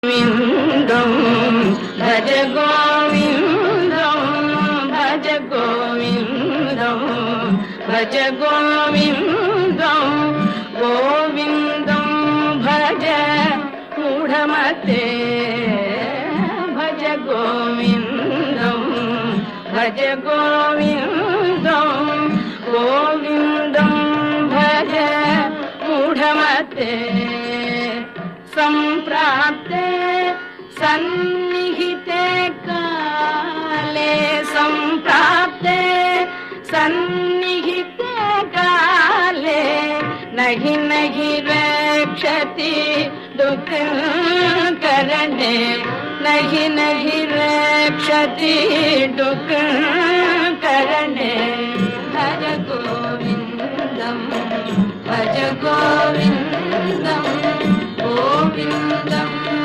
गोविन्दं भज गोविन्दं भज गोविन्दं भज गोविन्दं गोविन्दं भज मूढमते भज गोविन्दं भज गोविन्दं गोविन्दं भज मूढमते सम्प्राप्ते सन्निहिते काले सम्प्राप्ते सन्निहिते काले नहि नहि रक्षति दुःखकरणे नहि नहि रक्षति दुःखकरणे भज गोविन्दं भज गोविन्दं गोविन्दं